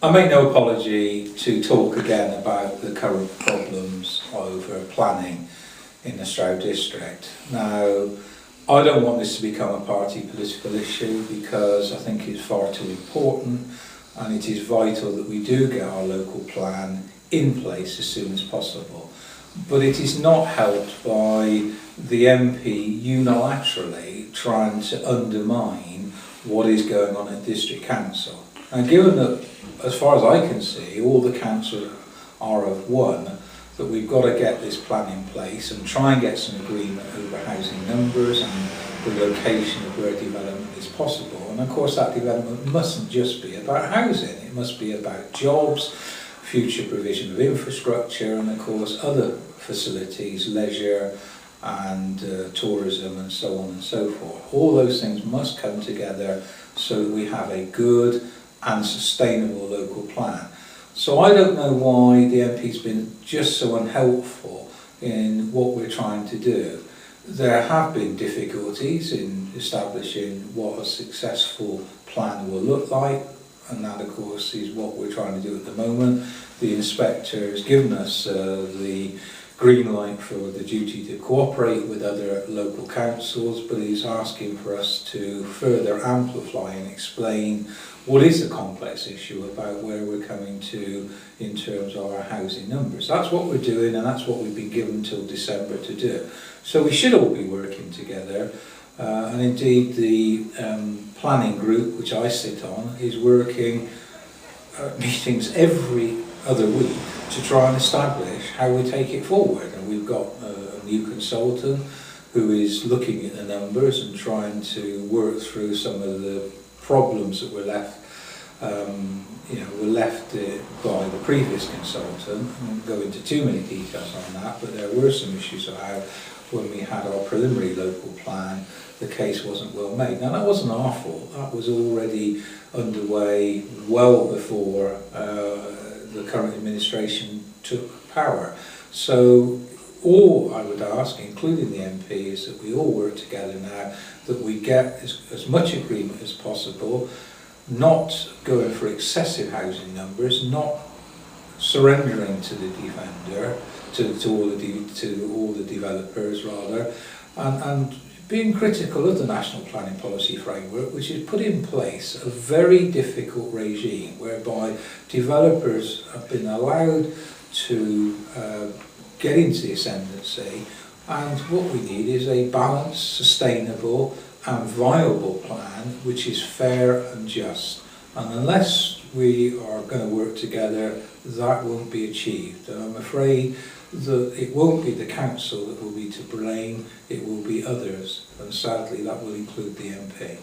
I make no apology to talk again about the current problems over planning in the Stroud district. Now, I don't want this to become a party political issue because I think it's far too important, and it is vital that we do get our local plan in place as soon as possible. But it is not helped by the MP unilaterally trying to undermine what is going on at District Council. And given that, as far as I can see, all the councils are of one, that we've got to get this plan in place and try and get some agreement over housing numbers and the location of where development is possible. And of course that development mustn't just be about housing, it must be about jobs, future provision of infrastructure, and of course other facilities, leisure and tourism and so on and so forth. All those things must come together so that we have a good and sustainable local plan. So I don't know why the MP's been just so unhelpful in what we're trying to do. There have been difficulties in establishing what a successful plan will look like, and that of course is what we're trying to do at the moment. The inspector has given us the green light for the duty to cooperate with other local councils, but he's asking for us to further amplify and explain what is the complex issue about where we're coming to in terms of our housing numbers. That's what we're doing, and that's what we've been given till December to do. So we should all be working together, and indeed the planning group, which I sit on, is working meetings every other week to try and establish how we take it forward. And we've got a new consultant who is looking at the numbers and trying to work through some of the problems that were left by the previous consultant. I won't go into too many details on that, but there were some issues about when we had our preliminary local plan, the case wasn't well made. Now that wasn't our fault, that was already underway well before the current administration took power. So all I would ask, including the MP, is that we all work together now, that we get as much agreement as possible, not going for excessive housing numbers, not surrendering to the defender, to all the developers rather, and being critical of the National Planning Policy Framework, which has put in place a very difficult regime whereby developers have been allowed to get into the ascendancy, and what we need is a balanced, sustainable and viable plan which is fair and just. And unless we are going to work together, that won't be achieved. And I'm afraid that it won't be the council that will be to blame, it will be others, and sadly that will include the MP.